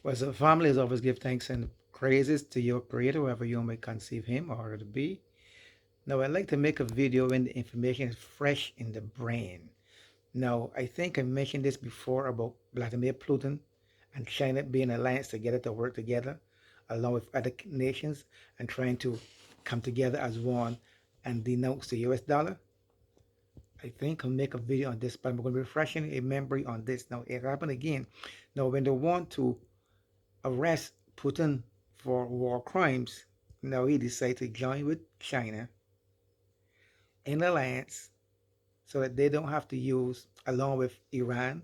Well, so families always give thanks and praises to your creator, whoever you may conceive him or her to be. Now, I'd like to make a video when the information is fresh in the brain. Now, I think I mentioned this before about Vladimir Putin and China being an alliance together to work together, along with other nations, and trying to come together as one and denounce the US dollar. I think I'll make a video on this, but I'm going to be refreshing a memory on this. Now, it happened again. Now, when they want to arrest Putin for war crimes, now he decided to join with China in alliance so that they don't have to use, along with Iran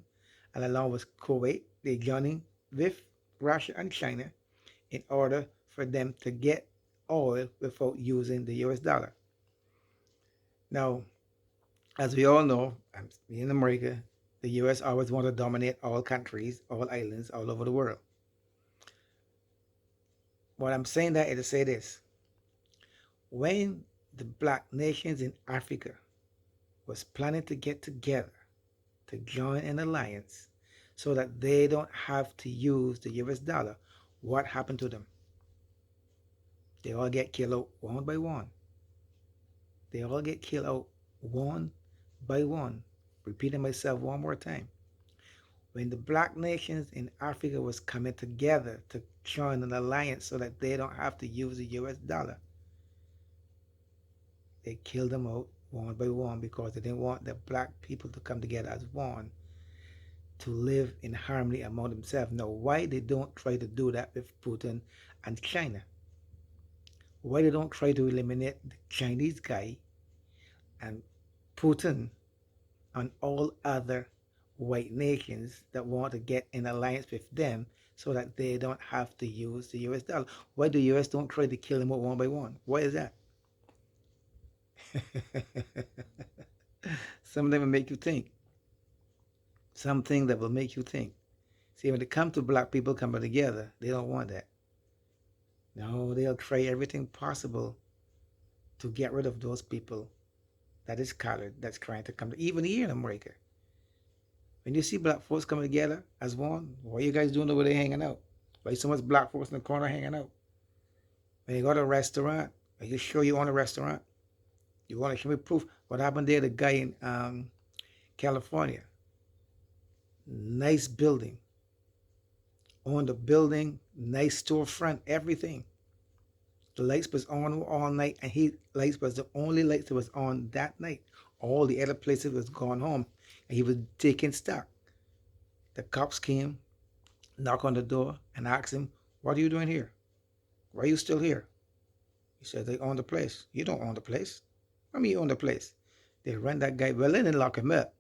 and along with Kuwait, they're joining with Russia and China in order for them to get oil without using the US dollar. Now, as we all know, in America, the US always want to dominate all countries, all islands, all over the world. What I'm saying that is to say this. When the black nations in Africa was planning to get together to join an alliance so that they don't have to use the US dollar, what happened to them? They all get killed out one by one. They all get killed out one by one. Repeating myself one more time. When the black nations in Africa was coming together to join an alliance so that they don't have to use the US dollar, they killed them out one by one because they didn't want the black people to come together as one to live in harmony among themselves. Now, why they don't try to do that with Putin and China? Why they don't try to eliminate the Chinese guy and Putin and all other white nations that want to get in alliance with them so that they don't have to use the US dollar? Why the US don't try to kill them out one by one? Why is that? Some of them will make you think. Something that will make you think. See, when it comes to black people coming together, they don't want that. No, they'll try everything possible to get rid of those people that is colored, that's trying to come to, even here in America. When you see black folks coming together as one, what are you guys doing over there hanging out? Why so much black folks in the corner hanging out? When you go to a restaurant, are you sure you own a restaurant? You want to show me proof? What happened there? The guy in California, nice building, on the building, nice storefront, everything. The lights was on all night, and he lights was the only lights that was on that night. All the other places was gone home, and he was taking stock. The cops came, knock on the door, and asked him, "What are you doing here? Why are you still here?" He said, "They own the place." "You don't own the place." "I mean, you own the place." They run that guy. Well, they didn't lock him up,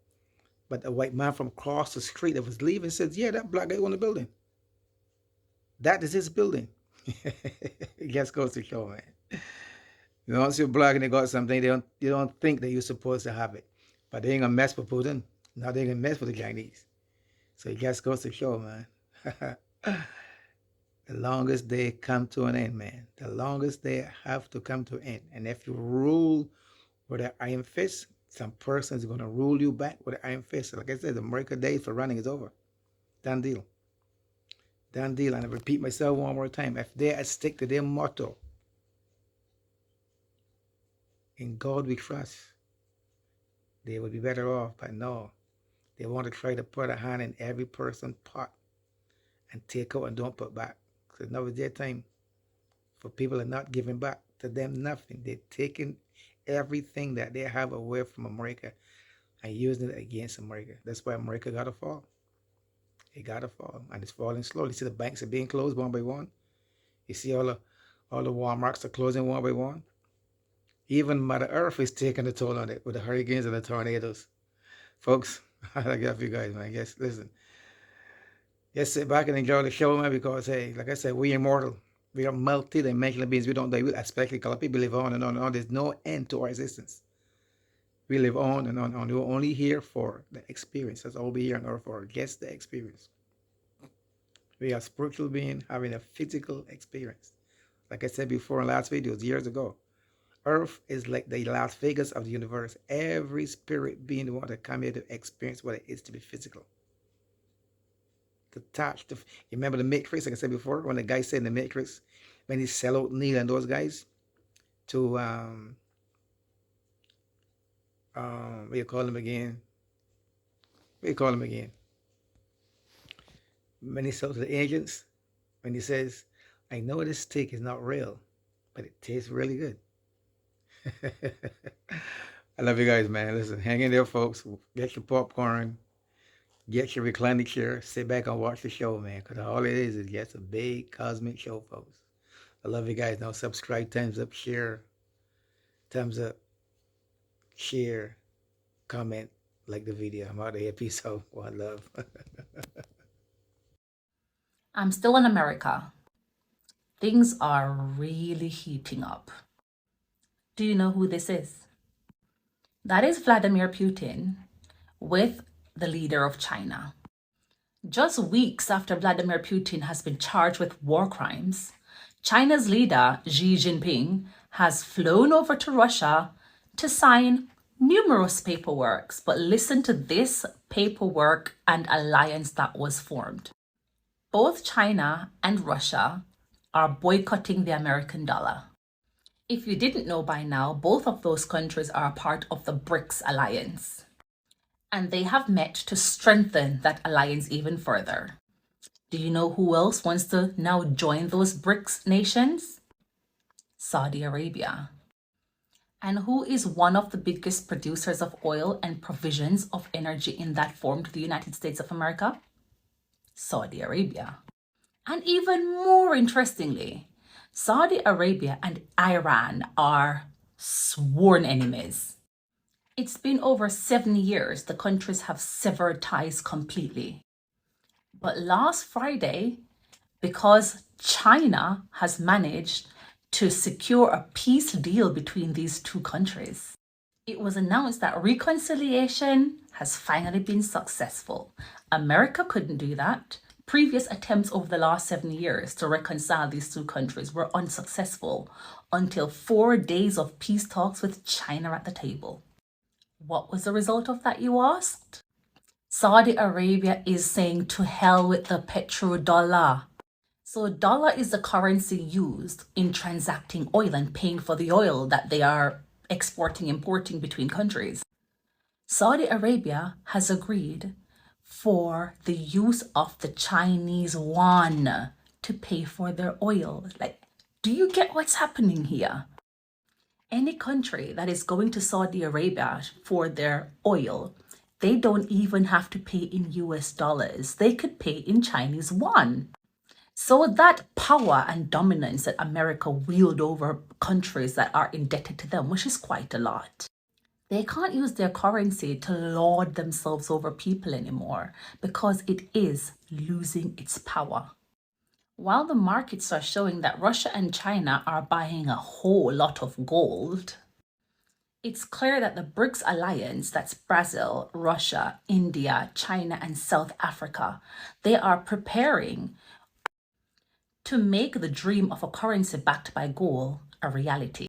but a white man from across the street that was leaving said, "Yeah, that black guy owned the building. That is his building." It just goes to show, man. Once you're black and they got something, they don't think that you're supposed to have it. But they ain't gonna mess with Putin. Now they ain't gonna mess with the Chinese. So it just goes to show, man. The longest they come to an end, man. The longest they have to come to an end. And if you rule with an iron fist, some person is gonna rule you back with an iron fist. Like I said, the America days for running is over. Done deal. Done deal. And I repeat myself one more time. If they stick to their motto, in God we trust, they would be better off. But no, they want to try to put a hand in every person's pot and take out and don't put back. Because now it's their time for people are not giving back to them nothing. They're taking everything that they have away from America and using it against America. That's why America got to fall. It got to fall. And it's falling slowly. See the banks are being closed one by one. You see all the Walmarts are closing one by one. Even Mother Earth is taking a toll on it with the hurricanes and the tornadoes. Folks, I got for you guys, man. I guess, listen, just sit back and enjoy the show, man, because, hey, like I said, we immortal. We are multi-dimensional beings. We don't die. Especially because people live on and on and on. There's no end to our existence. We live on and on and on. We're only here for the experience. That's all we're here on earth for, just the experience. We are spiritual being having a physical experience. Like I said before in last videos, years ago, Earth is like the Las Vegas of the universe. Every spirit being want to come here to experience what it is to be physical. to touch. You remember the Matrix, like I said before, when the guy said in the Matrix, when he sell out Neil and those guys to, what do you call them again? What do you call them again? When he sold to the agents, when he says, I know this steak is not real, but it tastes really good. I love you guys, man. Listen, hang in there, folks. Get your popcorn, get your reclining chair, sit back and watch the show, man, because all it is just a big cosmic show, folks. I love you guys. Now subscribe, thumbs up, share, thumbs up, share, comment, like the video. I'm out of here. Peace out. One love. I'm still in America. Things are really heating up. Do you know who this is? That is Vladimir Putin with the leader of China. Just weeks after Vladimir Putin has been charged with war crimes, China's leader, Xi Jinping, has flown over to Russia to sign numerous paperwork. But listen to this paperwork and alliance that was formed. Both China and Russia are boycotting the American dollar. If you didn't know by now, both of those countries are a part of the BRICS alliance. And they have met to strengthen that alliance even further. Do you know who else wants to now join those BRICS nations? Saudi Arabia. And who is one of the biggest producers of oil and provisions of energy in that form to the United States of America? Saudi Arabia. And even more interestingly, Saudi Arabia and Iran are sworn enemies. It's been over 7 years the countries have severed ties completely. But last Friday, because China has managed to secure a peace deal between these two countries, it was announced that reconciliation has finally been successful. America couldn't do that. Previous attempts over the last 7 years to reconcile these two countries were unsuccessful until 4 days of peace talks with China at the table. What was the result of that, you asked? Saudi Arabia is saying to hell with the petrodollar. So dollar is the currency used in transacting oil and paying for the oil that they are exporting, importing between countries. Saudi Arabia has agreed for the use of the Chinese yuan to pay for their oil. Like, do you get what's happening here? Any country that is going to Saudi Arabia for their oil, they don't even have to pay in US dollars. They could pay in Chinese yuan. So that power and dominance that America wield over countries that are indebted to them, which is quite a lot, they can't use their currency to lord themselves over people anymore because it is losing its power. While the markets are showing that Russia and China are buying a whole lot of gold, it's clear that the BRICS alliance, that's Brazil, Russia, India, China, and South Africa, they are preparing to make the dream of a currency backed by gold a reality.